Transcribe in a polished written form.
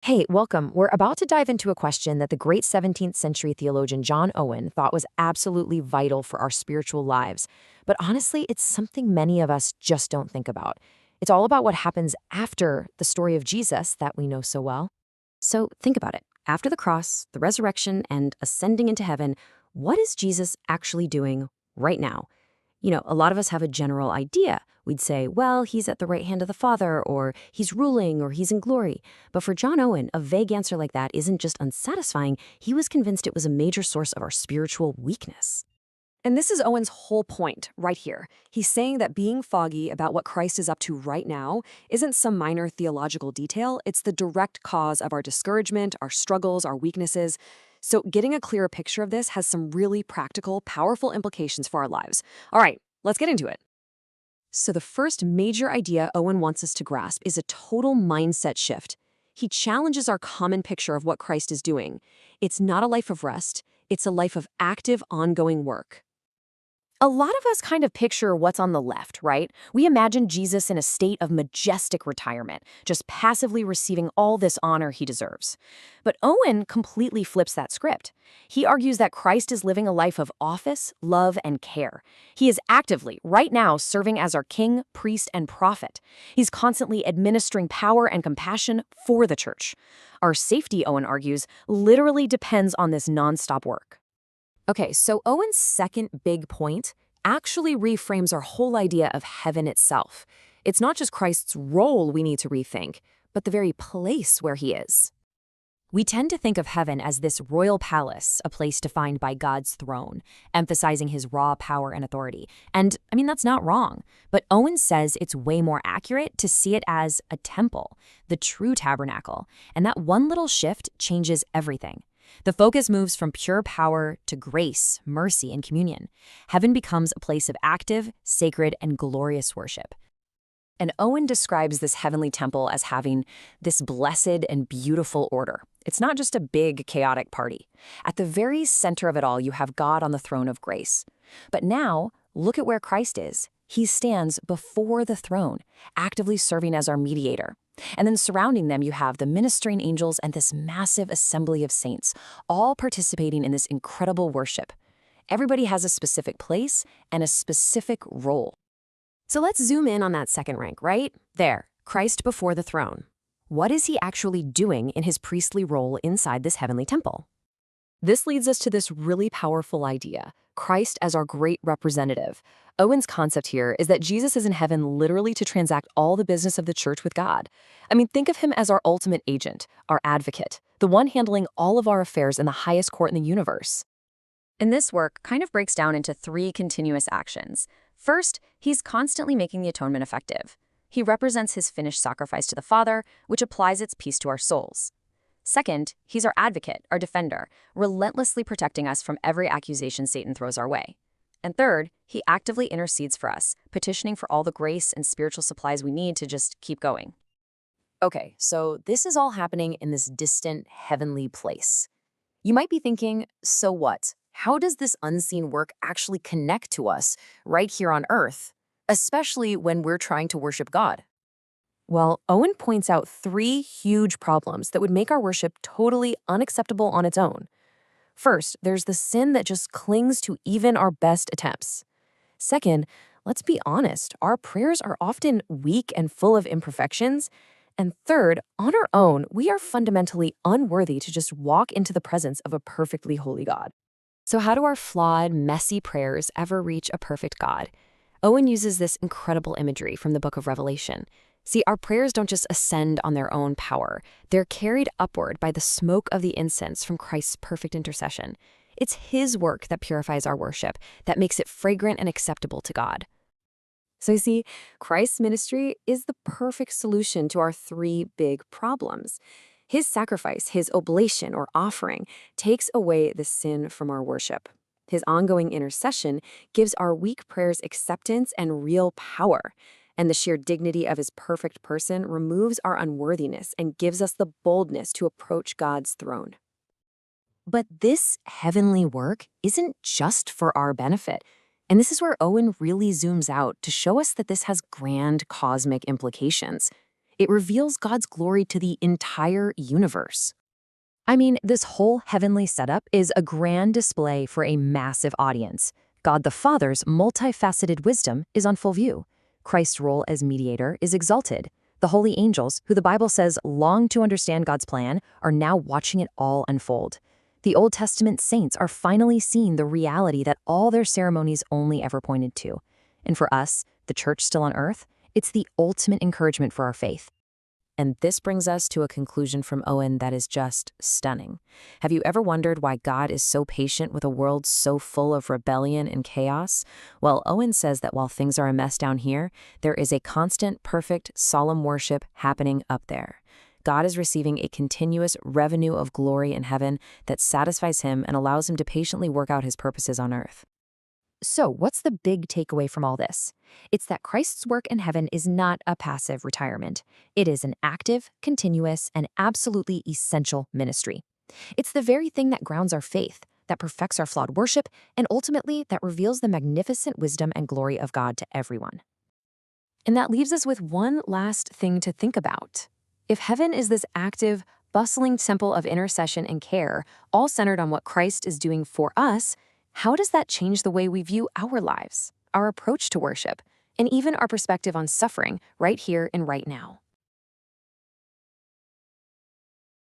Hey, welcome. We're about to dive into a question that the great 17th century theologian John Owen thought was absolutely vital for our spiritual lives. But honestly, it's something many of us just don't think about. It's all about what happens after the story of Jesus that we know so well. So think about it. After the cross, the resurrection, and ascending into heaven, what is Jesus actually doing right now? A lot of us have a general idea. We'd say, well, he's at the right hand of the Father, or he's ruling, or he's in glory. But for John Owen, a vague answer like that isn't just unsatisfying. He was convinced it was a major source of our spiritual weakness. And this is Owen's whole point right here. He's saying that being foggy about what Christ is up to right now isn't some minor theological detail, it's the direct cause of our discouragement, our struggles, our weaknesses. So getting a clearer picture of this has some really practical, powerful implications for our lives. All right, let's get into it. So the first major idea Owen wants us to grasp is a total mindset shift. He challenges our common picture of what Christ is doing. It's not a life of rest, it's a life of active, ongoing work. A lot of us kind of picture what's on the left, right? We imagine Jesus in a state of majestic retirement, just passively receiving all this honor he deserves. But Owen completely flips that script. He argues that Christ is living a life of office, love, and care. He is actively, right now, serving as our king, priest, and prophet. He's constantly administering power and compassion for the church. Our safety, Owen argues, literally depends on this nonstop work. Okay, so Owen's second big point actually reframes our whole idea of heaven itself. It's not just Christ's role we need to rethink, but the very place where he is. We tend to think of heaven as this royal palace, a place defined by God's throne, emphasizing his raw power and authority. And, that's not wrong. But Owen says it's way more accurate to see it as a temple, the true tabernacle. And that one little shift changes everything. The focus moves from pure power to grace, mercy, and communion. Heaven becomes a place of active, sacred, and glorious worship. And Owen describes this heavenly temple as having this blessed and beautiful order. It's not just a big, chaotic party. At the very center of it all, you have God on the throne of grace. But now, look at where Christ is. He stands before the throne, actively serving as our mediator. And then surrounding them, you have the ministering angels and this massive assembly of saints, all participating in this incredible worship. Everybody has a specific place and a specific role. So let's zoom in on that second rank, right? There, Christ before the throne. What is he actually doing in his priestly role inside this heavenly temple? This leads us to this really powerful idea, Christ as our great representative. Owen's concept here is that Jesus is in heaven literally to transact all the business of the church with God. Think of him as our ultimate agent, our advocate, the one handling all of our affairs in the highest court in the universe. And this work kind of breaks down into three continuous actions. First, he's constantly making the atonement effective. He represents his finished sacrifice to the Father, which applies its peace to our souls. Second, he's our advocate, our defender, relentlessly protecting us from every accusation Satan throws our way. And third, he actively intercedes for us, petitioning for all the grace and spiritual supplies we need to just keep going. Okay, so this is all happening in this distant heavenly place. You might be thinking, so what? How does this unseen work actually connect to us right here on Earth, especially when we're trying to worship God? Well, Owen points out three huge problems that would make our worship totally unacceptable on its own. First, there's the sin that just clings to even our best attempts. Second, let's be honest, our prayers are often weak and full of imperfections. And third, on our own, we are fundamentally unworthy to just walk into the presence of a perfectly holy God. So how do our flawed, messy prayers ever reach a perfect God? Owen uses this incredible imagery from the book of Revelation. See, our prayers don't just ascend on their own power. They're carried upward by the smoke of the incense from Christ's perfect intercession. It's his work that purifies our worship, that makes it fragrant and acceptable to God. So you see, Christ's ministry is the perfect solution to our three big problems. His sacrifice, his oblation or offering, takes away the sin from our worship. His ongoing intercession gives our weak prayers acceptance and real power. And the sheer dignity of his perfect person removes our unworthiness and gives us the boldness to approach God's throne. But this heavenly work isn't just for our benefit. And this is where Owen really zooms out to show us that this has grand cosmic implications. It reveals God's glory to the entire universe. I mean, this whole heavenly setup is a grand display for a massive audience. God the Father's multifaceted wisdom is on full view. Christ's role as mediator is exalted. The holy angels, who the Bible says long to understand God's plan, are now watching it all unfold. The Old Testament saints are finally seeing the reality that all their ceremonies only ever pointed to. And for us, the church still on earth, it's the ultimate encouragement for our faith. And this brings us to a conclusion from Owen that is just stunning. Have you ever wondered why God is so patient with a world so full of rebellion and chaos? Well, Owen says that while things are a mess down here, there is a constant, perfect, solemn worship happening up there. God is receiving a continuous revenue of glory in heaven that satisfies him and allows him to patiently work out his purposes on earth. So, what's the big takeaway from all this? It's that Christ's work in heaven is not a passive retirement. It is an active, continuous, and absolutely essential ministry. It's the very thing that grounds our faith, that perfects our flawed worship, and ultimately that reveals the magnificent wisdom and glory of God to everyone. And that leaves us with one last thing to think about. If heaven is this active, bustling temple of intercession and care, all centered on what Christ is doing for us, how does that change the way we view our lives, our approach to worship, and even our perspective on suffering right here and right now?